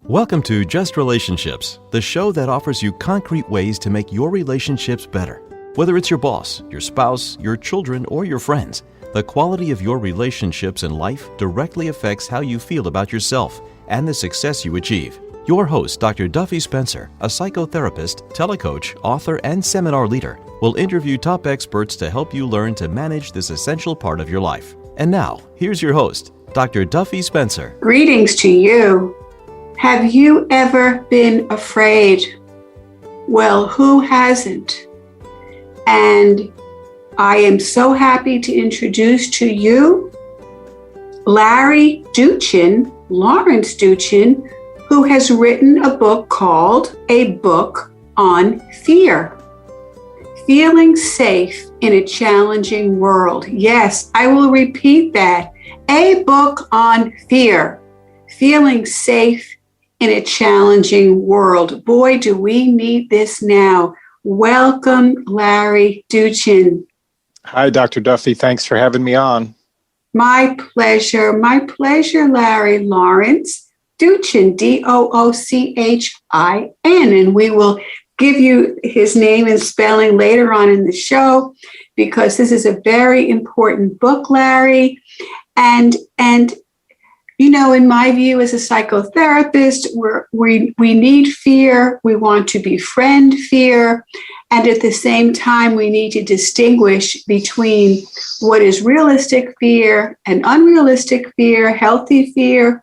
Welcome to Just Relationships, the show that offers you concrete ways to make your relationships better. Whether it's your boss, your spouse, your children, or your friends, the quality of your relationships in life directly affects how you feel about yourself and the success you achieve. Your host, Dr. Duffy Spencer, a psychotherapist, telecoach, author, and seminar leader, will interview top experts to help you learn to manage this essential part of your life. And now, here's your host, Dr. Duffy Spencer. Greetings to you. Have you ever been afraid? Well, who hasn't? And I am so happy to introduce to you Lawrence Doochin, who has written a book called A Book on Fear. Feeling Safe in a Challenging World. Yes, I will repeat that. A Book on Fear. Feeling Safe in a Challenging World. Boy, do we need this now. Welcome, Lawrence Doochin. Hi, Dr. Duffy. Thanks for having me on. My pleasure, Larry. Lawrence Doochin, Doochin. And we will give you his name and spelling later on in the show, because this is a very important book, Larry. And you know, in my view as a psychotherapist, we need fear. We want to befriend fear. And at the same time, we need to distinguish between what is realistic fear and unrealistic fear, healthy fear,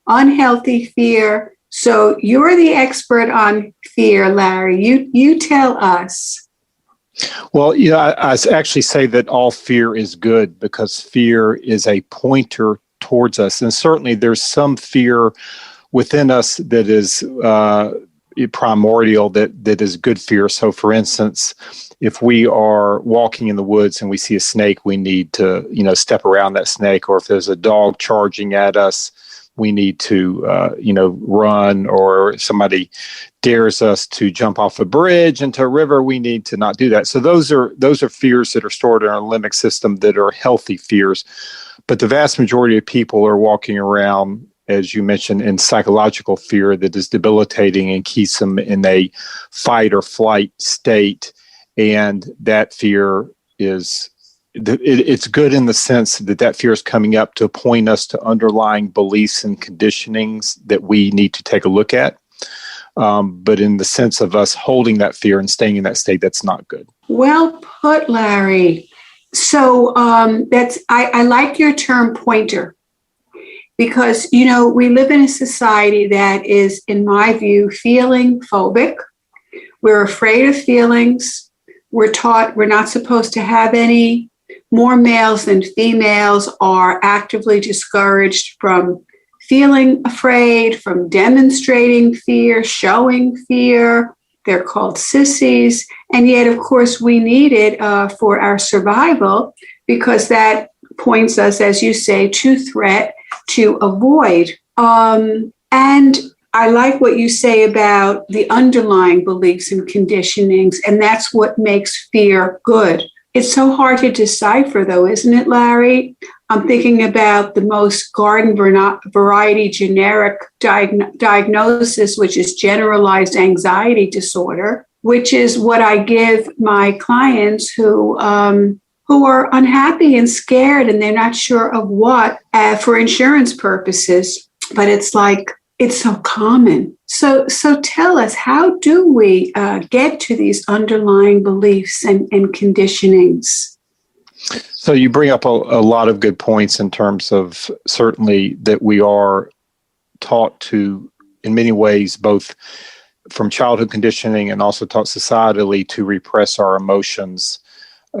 unhealthy fear. So you're the expert on fear, Larry. You tell us. Well, I actually say that all fear is good, because fear is a pointer towards us. And certainly there's some fear within us that is primordial, that is good fear. So for instance, if we are walking in the woods and we see a snake, we need to, step around that snake. Or if there's a dog charging at us, we need to, run. Or if somebody dares us to jump off a bridge into a river, we need to not do that. So those are fears that are stored in our limbic system that are healthy fears. But the vast majority of people are walking around, as you mentioned, in psychological fear that is debilitating and keeps them in a fight or flight state. And that fear it's good in the sense that fear is coming up to point us to underlying beliefs and conditionings that we need to take a look at. But in the sense of us holding that fear and staying in that state, that's not good. Well put, Larry. So I like your term pointer, because, we live in a society that is, in my view, feeling phobic. We're afraid of feelings. We're taught we're not supposed to have any. More males than females are actively discouraged from feeling afraid, from demonstrating fear, showing fear. They're called sissies. And yet, of course, we need it for our survival, because that points us, as you say, to threat, to avoid. And I like what you say about the underlying beliefs and conditionings, and that's what makes fear good. It's so hard to decipher, though, isn't it, Larry? I'm thinking about the most garden variety generic diagnosis, which is generalized anxiety disorder, which is what I give my clients who are unhappy and scared, and they're not sure of what for insurance purposes. But it's like, it's so common. So tell us, how do we get to these underlying beliefs and conditionings? So you bring up a lot of good points in terms of certainly that we are taught to, in many ways, both from childhood conditioning and also taught societally to repress our emotions.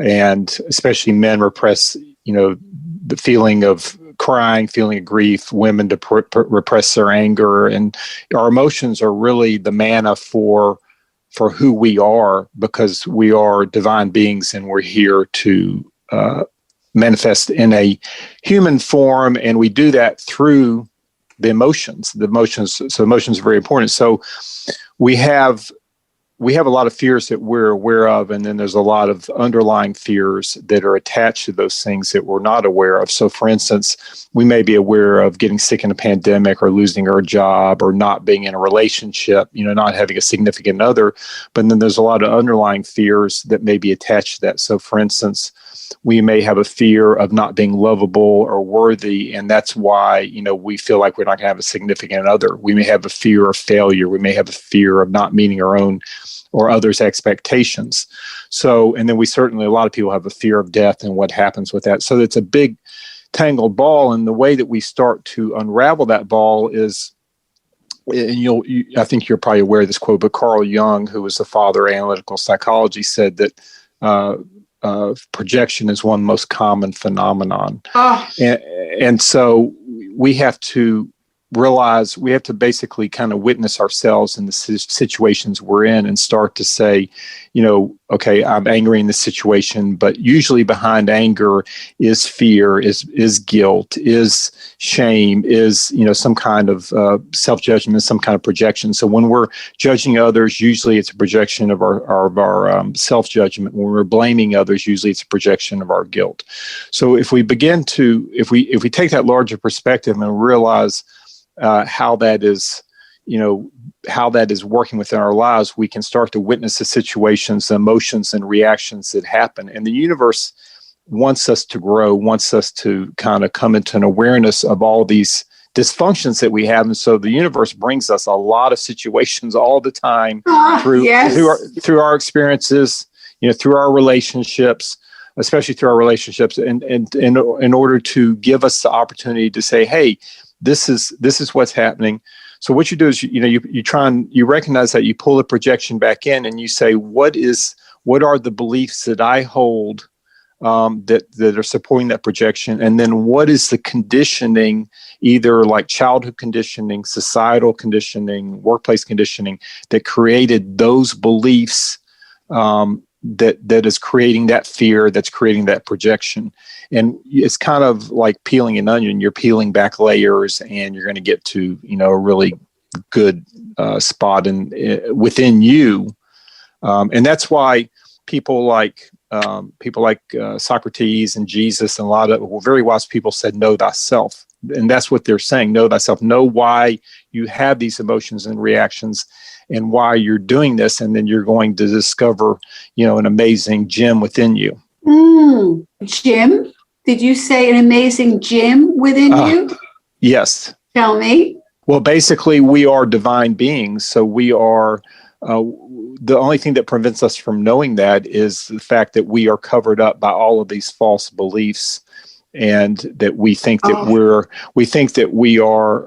And especially men repress, the feeling of crying, feeling of grief, women to repress their anger. And our emotions are really the manna for who we are, because we are divine beings and we're here to manifest in a human form. And we do that through the emotions. So emotions are very important. So we have we have a lot of fears that we're aware of, and then there's a lot of underlying fears that are attached to those things that we're not aware of. So, for instance, we may be aware of getting sick in a pandemic or losing our job or not being in a relationship, not having a significant other. But then there's a lot of underlying fears that may be attached to that. So, for instance, we may have a fear of not being lovable or worthy, and that's why, we feel like we're not going to have a significant other. We may have a fear of failure. We may have a fear of not meeting our own or others' expectations. So, and then a lot of people have a fear of death and what happens with that. So it's a big tangled ball, and the way that we start to unravel that ball is, and I think you're probably aware of this quote, but Carl Jung, who was the father of analytical psychology, said that projection is one most common phenomenon. And so we have to realize, we have to basically kind of witness ourselves in the situations we're in and start to say, okay, I'm angry in this situation, but usually behind anger is fear, is guilt, is shame, is, some kind of self-judgment, some kind of projection. So when we're judging others, usually it's a projection of our self-judgment. When we're blaming others, usually it's a projection of our guilt. So if we begin to, if we take that larger perspective and realize how that is, how that is working within our lives, we can start to witness the situations, the emotions, and reactions that happen. And the universe wants us to grow, wants us to kind of come into an awareness of all these dysfunctions that we have. And so the universe brings us a lot of situations all the time through our experiences, through our relationships, especially through our relationships, and in order to give us the opportunity to say, hey, this is what's happening. So what you do is, you recognize that, you pull the projection back in, and you say, what are the beliefs that I hold that are supporting that projection? And then what is the conditioning, either like childhood conditioning, societal conditioning, workplace conditioning, that created those beliefs that is creating that fear, that's creating that projection. And it's kind of like peeling an onion. You're peeling back layers, and you're going to get to, a really good spot within you. And that's why people like Socrates and Jesus and a lot of very wise people said, know thyself. And that's what they're saying. Know thyself. Know why you have these emotions and reactions, and why you're doing this, and then you're going to discover, an amazing gem within you. Gem? Did you say an amazing gem within you? Yes. Tell me. Well, basically, we are divine beings, so we are. The only thing that prevents us from knowing that is the fact that we are covered up by all of these false beliefs, and that we think that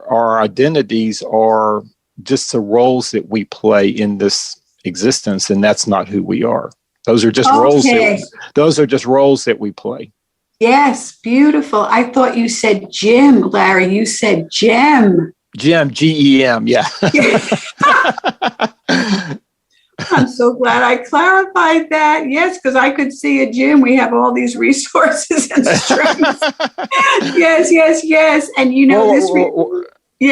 our identities are just the roles that we play in this existence, and that's not who we are. Those are just roles. Those are just roles that we play. Yes, beautiful. I thought you said Jim, Larry. You said gem. Gem, GEM. Yeah. I'm so glad I clarified that. Yes, because I could see a gym. We have all these resources and strengths. Yes. And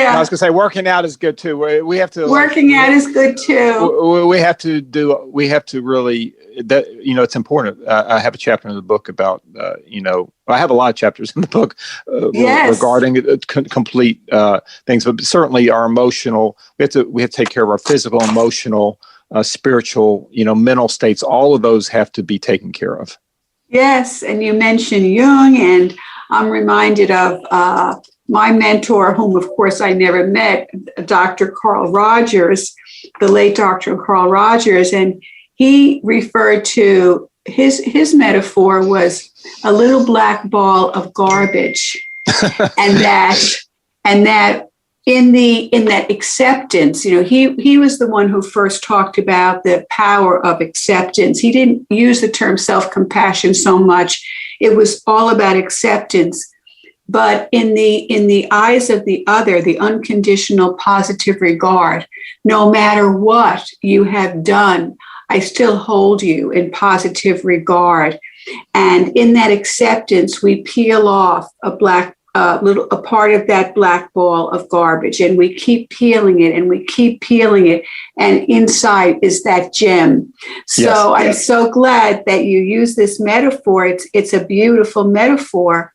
I was going to say working out is good too. We have to. Working out is good too. We have to really, it's important. I have a chapter in the book about, I have a lot of chapters in the book regarding complete things, but certainly our emotional, we have to take care of our physical, emotional, spiritual, mental states. All of those have to be taken care of. Yes. And you mentioned Jung, and I'm reminded of my mentor, whom, of course, I never met, Dr. Carl Rogers, the late Dr. Carl Rogers. And he referred to his metaphor was a little black ball of garbage. and that in that acceptance, he was the one who first talked about the power of acceptance. He didn't use the term self-compassion so much. It was all about acceptance. But in the eyes of the other, the unconditional positive regard, no matter what you have done, I still hold you in positive regard. And in that acceptance, we peel off a black a part of that black ball of garbage, and we keep peeling it and we keep peeling it, and inside is that gem. So Yes, I'm yes. so glad that you use this metaphor. It's a beautiful metaphor.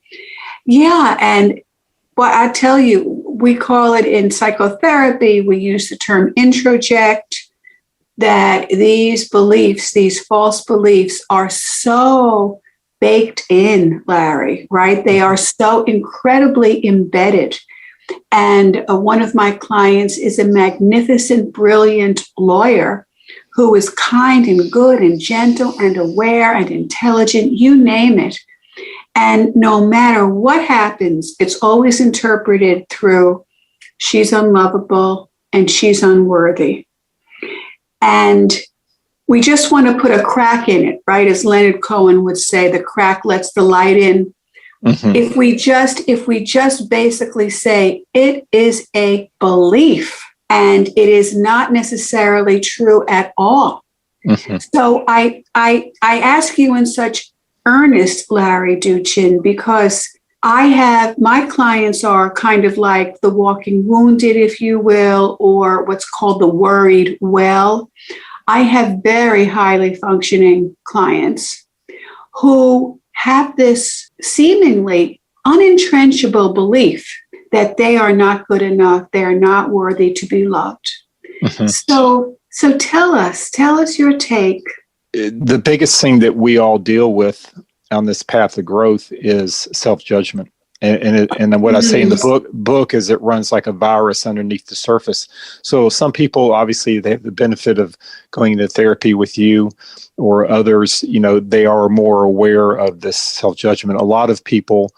Yeah, but I tell you, we call it in psychotherapy, we use the term introject, that these beliefs, these false beliefs, are so baked in, Larry, right? They are so incredibly embedded. And one of my clients is a magnificent, brilliant lawyer who is kind and good and gentle and aware and intelligent, you name it. And no matter what happens, it's always interpreted through she's unlovable and she's unworthy. And we just want to put a crack in it, right? As Leonard Cohen would say, the crack lets the light in. Mm-hmm. If we just basically say it is a belief and it is not necessarily true at all. Mm-hmm. So I ask you in such earnest, Larry Doochin, because my clients are kind of like the walking wounded, if you will, or what's called the worried well. I have very highly functioning clients who have this seemingly unentrenchable belief that they are not good enough, they are not worthy to be loved. Mm-hmm. So tell us your take. The biggest thing that we all deal with on this path of growth is self-judgment. And what I say in the book is it runs like a virus underneath the surface. So some people, obviously, they have the benefit of going into therapy with you, or others, they are more aware of this self-judgment. A lot of people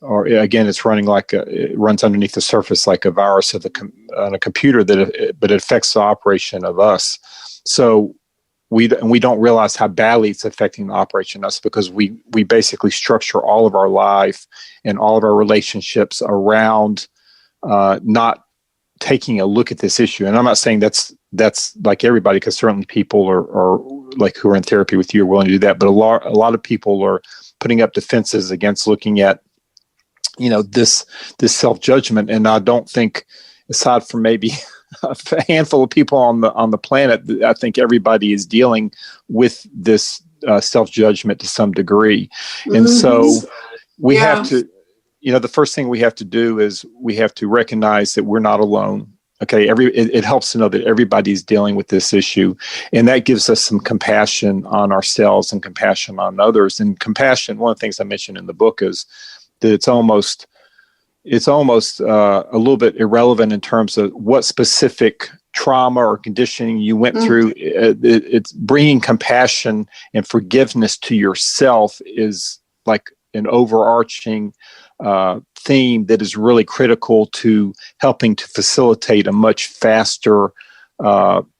are, again, it runs underneath the surface like a virus on a computer, but it affects the operation of us. So we don't realize how badly it's affecting the operation of us, because we basically structure all of our life and all of our relationships around not taking a look at this issue. And I'm not saying that's like everybody, because certainly people are like who are in therapy with you are willing to do that. But a lot of people are putting up defenses against looking at, this self-judgment. And I don't think, aside from maybe a handful of people on the planet, I think everybody is dealing with this self-judgment to some degree. And so we have to, the first thing we have to do is we have to recognize that we're not alone. Okay. It helps to know that everybody's dealing with this issue, and that gives us some compassion on ourselves and compassion on others. And compassion, one of the things I mentioned in the book is that it's almost a little bit irrelevant in terms of what specific trauma or conditioning you went through. It's bringing compassion and forgiveness to yourself is like an overarching theme that is really critical to helping to facilitate a much faster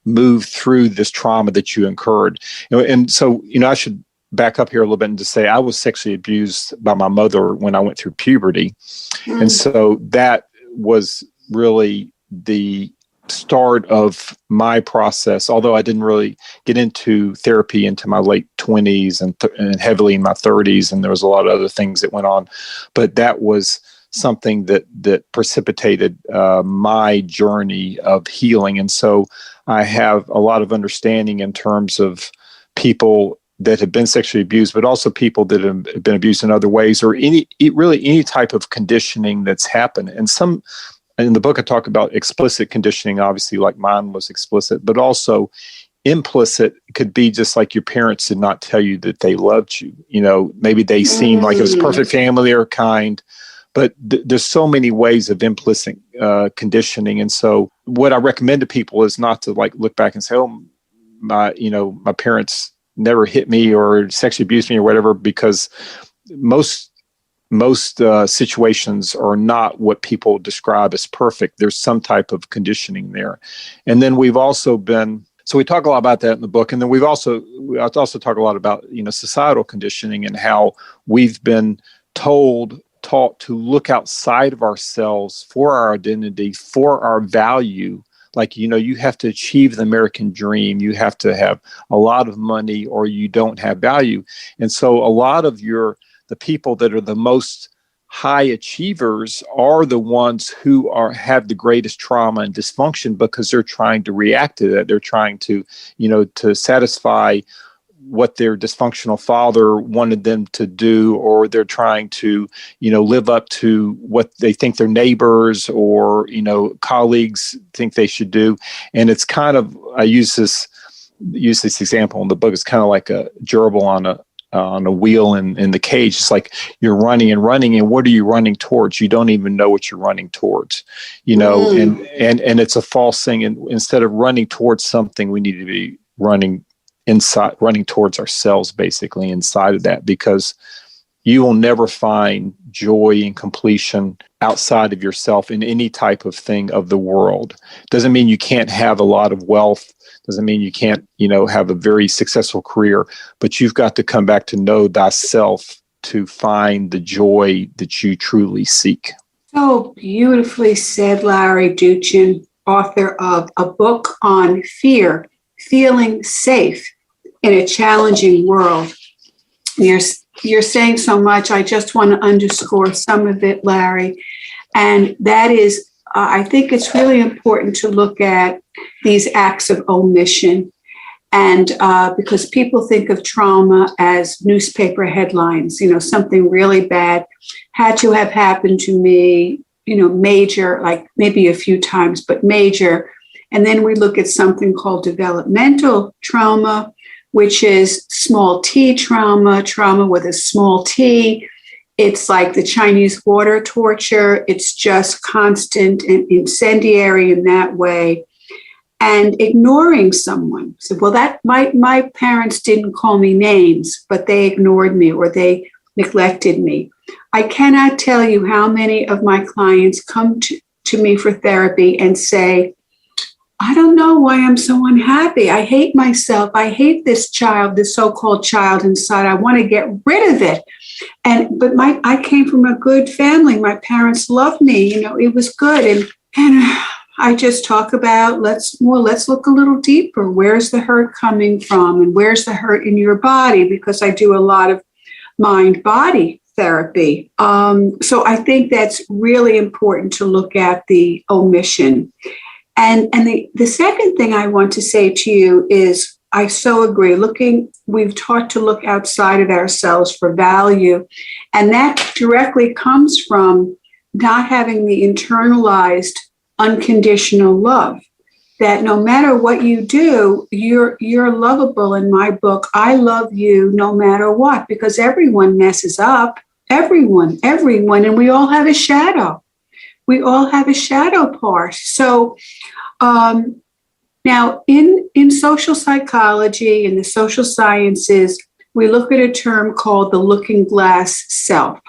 move through this trauma that you incurred. And so, I should back up here a little bit and to say I was sexually abused by my mother when I went through puberty. And so that was really the start of my process, although I didn't really get into therapy into my late 20s and heavily in my 30s, and there was a lot of other things that went on. But that was something that precipitated my journey of healing. And so I have a lot of understanding in terms of people that have been sexually abused, but also people that have been abused in other ways, or any type of conditioning that's happened. And in the book, I talk about explicit conditioning, obviously, like mine was explicit, but also implicit could be just like your parents did not tell you that they loved you. Maybe they seemed like it was a perfect family or kind, but there's so many ways of implicit conditioning. And so what I recommend to people is not to like look back and say, oh, my parents never hit me or sexually abused me or whatever, because most situations are not what people describe as perfect. There's some type of conditioning there. And then we've also so we talk a lot about that in the book. And then we also talk a lot about, societal conditioning and how we've been taught to look outside of ourselves for our identity, for our value. Like, you have to achieve the American dream. You have to have a lot of money or you don't have value. And so a lot of the people that are the most high achievers are the ones who have the greatest trauma and dysfunction because they're trying to react to that. They're trying to, to satisfy what their dysfunctional father wanted them to do, or they're trying to, live up to what they think their neighbors or, colleagues think they should do. And it's kind of, I use this example in the book. It's kind of like a gerbil on a wheel in the cage. It's like you're running and running, and what are you running towards? You don't even know what you're running towards, and it's a false thing. And instead of running towards something, we need to be running towards ourselves, basically inside of that, because you will never find joy and completion outside of yourself in any type of thing of the world. Doesn't mean you can't have a lot of wealth. Doesn't mean you can't, have a very successful career, but you've got to come back to know thyself to find the joy that you truly seek. So beautifully said, Larry Doochin, author of a book on fear, feeling safe in a challenging world. You're saying so much. I just want to underscore some of it, Larry. And that is, I think it's really important to look at these acts of omission. And because people think of trauma as newspaper headlines, something really bad had to have happened to me, major, like maybe a few times, but major. And then we look at something called developmental trauma, which is small t trauma with a small t. It's like the Chinese water torture. It's just constant and incendiary in that way. And ignoring someone. So, well, that my parents didn't call me names, but they ignored me or they neglected me. I cannot tell you how many of my clients come to me for therapy and say, I don't know why I'm so unhappy. I hate myself. I hate this child, this so-called child inside. I want to get rid of it. But I came from a good family. My parents loved me. It was good. And I just talk about, let's look a little deeper. Where's the hurt coming from? And where's the hurt in your body? Because I do a lot of mind-body therapy. So I think that's really important to look at the omission. And the second thing I want to say to you is, I so agree. We've taught to look outside of ourselves for value. And that directly comes from not having the internalized unconditional love, that no matter what you do, you're lovable. In my book, I love you no matter what, because everyone messes up, everyone, and we all have a shadow. We all have a shadow part. So now in social psychology and the social sciences, we look at a term called the looking glass self.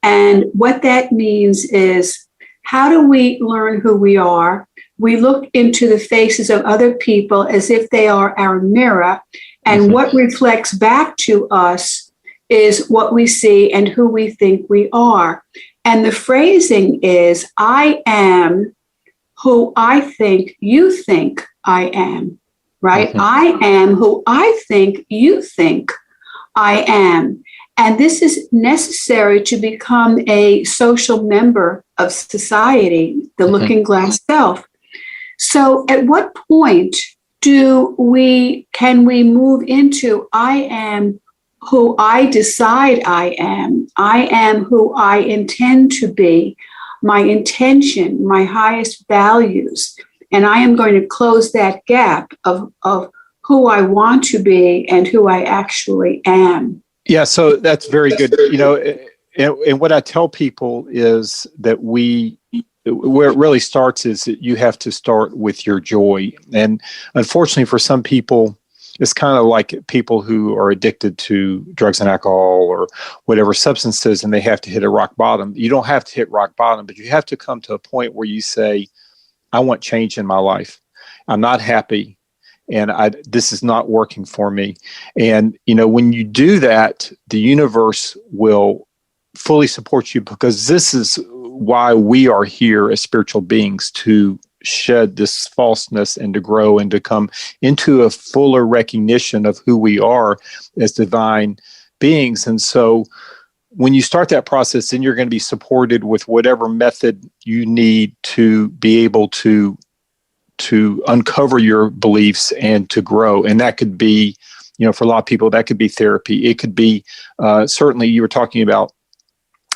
And what that means is, how do we learn who we are? We look into the faces of other people as if they are our mirror. And what reflects back to us is what we see and who we think we are. And the phrasing is, I am who I think you think I am, right? I am who I think you think I am. And this is necessary to become a social member of society, the looking glass self. So at what point can we move into, I am who I decide I am who I intend to be, my intention, my highest values, and I am going to close that gap of who I want to be and who I actually am. Yeah, so that's very good. And what I tell people is that where it really starts is that you have to start with your joy. And unfortunately for some people, it's kind of like people who are addicted to drugs and alcohol or whatever substances, and they have to hit a rock bottom. You don't have to hit rock bottom, but you have to come to a point where you say, I want change in my life. I'm not happy. And this is not working for me. And, when you do that, the universe will fully support you, because this is why we are here as spiritual beings, to shed this falseness and to grow and to come into a fuller recognition of who we are as divine beings. And so when you start that process, then you're going to be supported with whatever method you need to be able to uncover your beliefs and to grow. And that could be, for a lot of people, that could be therapy. It could be, certainly you were talking about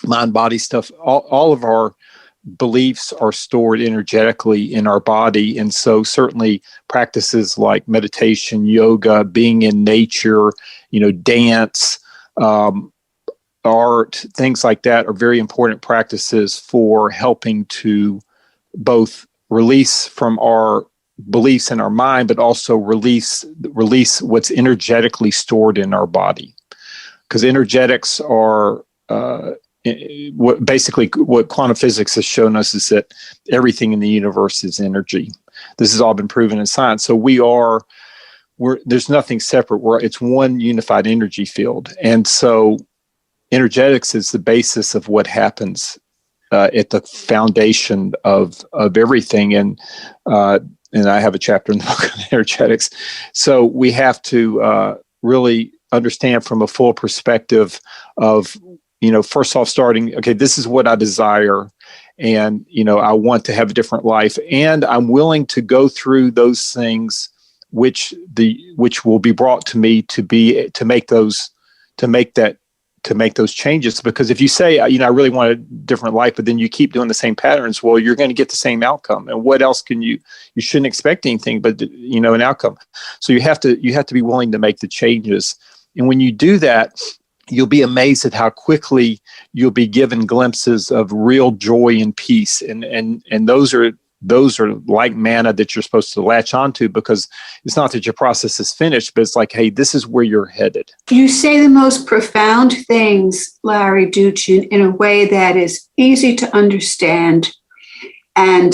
mind body stuff. All of our beliefs are stored energetically in our body. And so certainly practices like meditation, yoga, being in nature, dance, art, things like that are very important practices for helping to both release from our beliefs in our mind, but also release what's energetically stored in our body. Because energetics are what quantum physics has shown us is that everything in the universe is energy. This has all been proven in science. So there's nothing separate. It's one unified energy field. And so energetics is the basis of what happens at the foundation of everything. And I have a chapter in the book on energetics. So we have to really understand from a full perspective of, first off starting, okay, this is what I desire. And, I want to have a different life. And I'm willing to go through those things which will be brought to me to make those changes. Because if you say, I really want a different life, but then you keep doing the same patterns, well, you're going to get the same outcome. And what else you shouldn't expect anything but, an outcome. So you have to be willing to make the changes. And when you do that, you'll be amazed at how quickly you'll be given glimpses of real joy and peace. And those are like manna that you're supposed to latch onto, because it's not that your process is finished, but it's like, hey, this is where you're headed. You say the most profound things, Larry Doochin, in a way that is easy to understand. And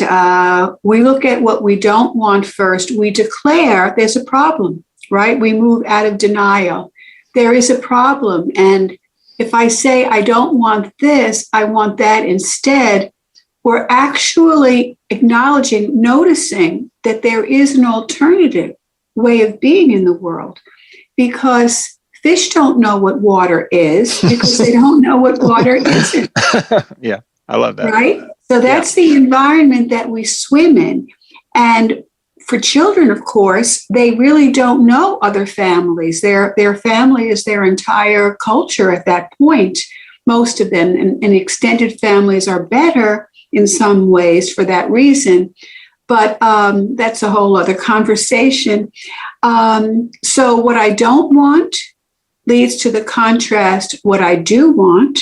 we look at what we don't want first. We declare there's a problem, right? We move out of denial. There is a problem. And if I say, I don't want this, I want that instead, we're actually acknowledging, noticing that there is an alternative way of being in the world, because fish don't know what water is because they don't know what water isn't. Yeah, I love that. Right? So that's the environment that we swim in. And for children, of course, they really don't know other families. Their family is their entire culture at that point, most of them. And extended families are better in some ways for that reason. But that's a whole other conversation. So what I don't want leads to the contrast, what I do want,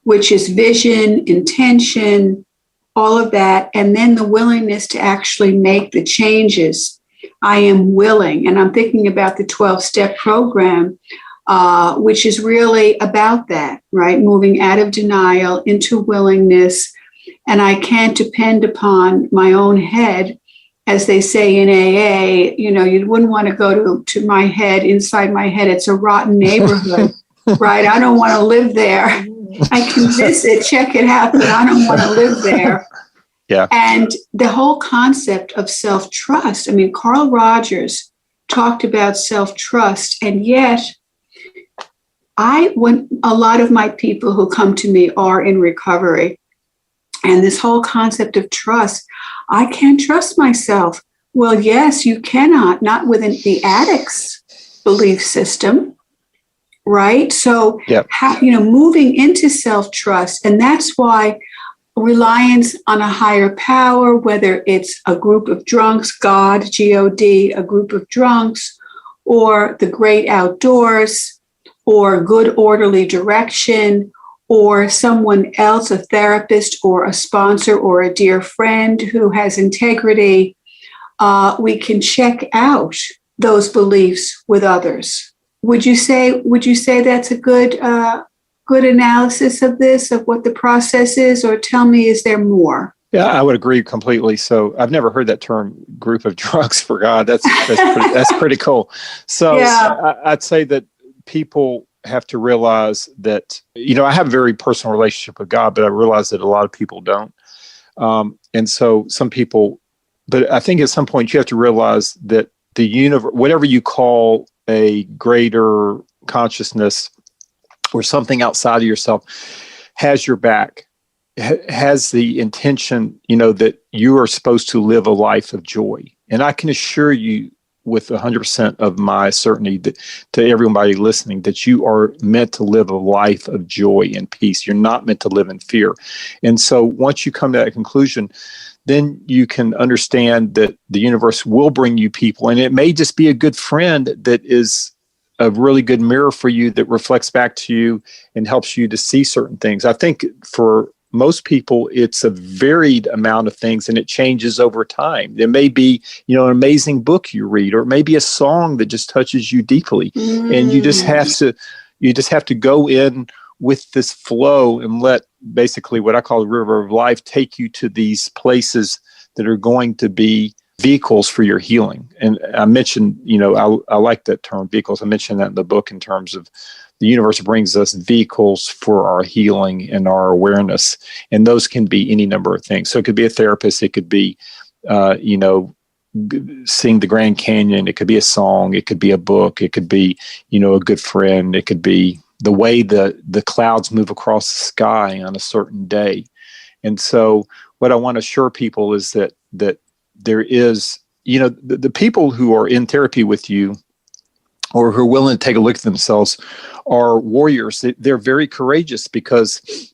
which is vision, intention, all of that, and then the willingness to actually make the changes. I am willing, and I'm thinking about the 12-step program, which is really about that, right? Moving out of denial into willingness. And I can't depend upon my own head, as they say in AA. You wouldn't want to go to my head, inside my head. It's a rotten neighborhood, right? I don't want to live there. I can visit, check it out, but I don't want to live there. Yeah. And the whole concept of self-trust. I mean, Carl Rogers talked about self-trust, and yet when a lot of my people who come to me are in recovery, and this whole concept of trust, I can't trust myself. Well, yes, you cannot, not within the addict's belief system. Right. So, moving into self-trust. And that's why reliance on a higher power, whether it's a group of drunks, God, G-O-D, a group of drunks, or the great outdoors, or good orderly direction, or someone else, a therapist or a sponsor or a dear friend who has integrity, we can check out those beliefs with others. Would you say that's a good analysis of this, of what the process is, or tell me, is there more? Yeah, I would agree completely. So I've never heard that term, group of drugs for God. That's pretty cool. So I'd say that people have to realize that, I have a very personal relationship with God, but I realize that a lot of people don't. And so some people, but I think at some point you have to realize that the universe, whatever you call a greater consciousness, or something outside of yourself has your back, has the intention, that you are supposed to live a life of joy. And I can assure you with 100% of my certainty to everybody listening that you are meant to live a life of joy and peace. You're not meant to live in fear. And so once you come to that conclusion, then you can understand that the universe will bring you people. And it may just be a good friend that is a really good mirror for you that reflects back to you and helps you to see certain things. I think for most people, it's a varied amount of things and it changes over time. There may be, an amazing book you read, or maybe a song that just touches you deeply. And you just have to go in with this flow and let basically what I call the river of life take you to these places that are going to be vehicles for your healing. And I mentioned, I like that term, vehicles. I mentioned that in the book in terms of the universe brings us vehicles for our healing and our awareness. And those can be any number of things. So it could be a therapist. It could be, seeing the Grand Canyon. It could be a song. It could be a book. It could be, a good friend. It could be the way the clouds move across the sky on a certain day. And so what I want to assure people is that there is, the people who are in therapy with you or who are willing to take a look at themselves are warriors. They're very courageous because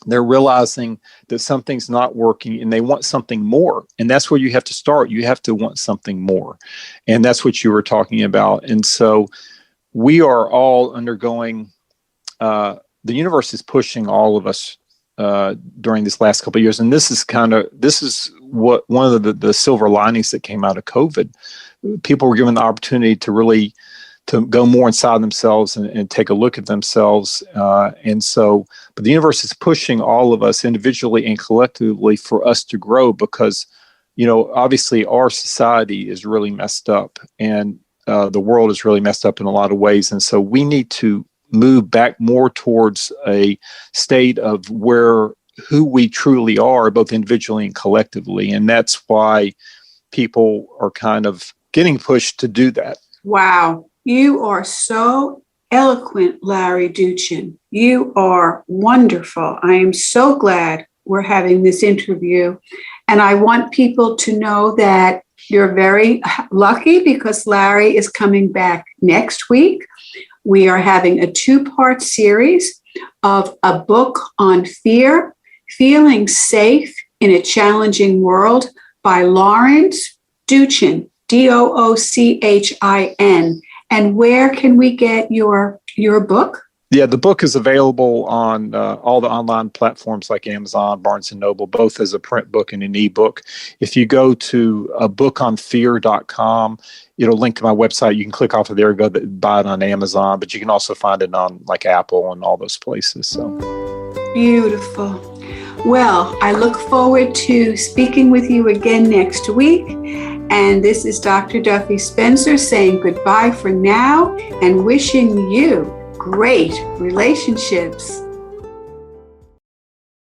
they're realizing that something's not working and they want something more. And that's where you have to start. You have to want something more. And that's what you were talking about. And so we are all undergoing, the universe is pushing all of us during this last couple of years. And this is what one of the silver linings that came out of COVID. People were given the opportunity to go more inside themselves and take a look at themselves. But the universe is pushing all of us individually and collectively for us to grow because, obviously our society is really messed up and the world is really messed up in a lot of ways. And so we need to move back more towards a state of who we truly are, both individually and collectively. And that's why people are kind of getting pushed to do that. Wow. You are so eloquent, Larry Doochin. You are wonderful. I am so glad we're having this interview. And I want people to know that you're very lucky because Larry is coming back next week. We are having a 2-part series of a book on fear, Feeling Safe in a Challenging World by Lawrence Doochin, Doochin. And where can we get your book? Yeah, the book is available on all the online platforms like Amazon, Barnes & Noble, both as a print book and an ebook. If you go to bookonfear.com, it'll link to my website. You can click off of there and go buy it on Amazon, but you can also find it on like Apple and all those places. So beautiful. Well, I look forward to speaking with you again next week. And this is Dr. Duffy Spencer saying goodbye for now and wishing you great relationships.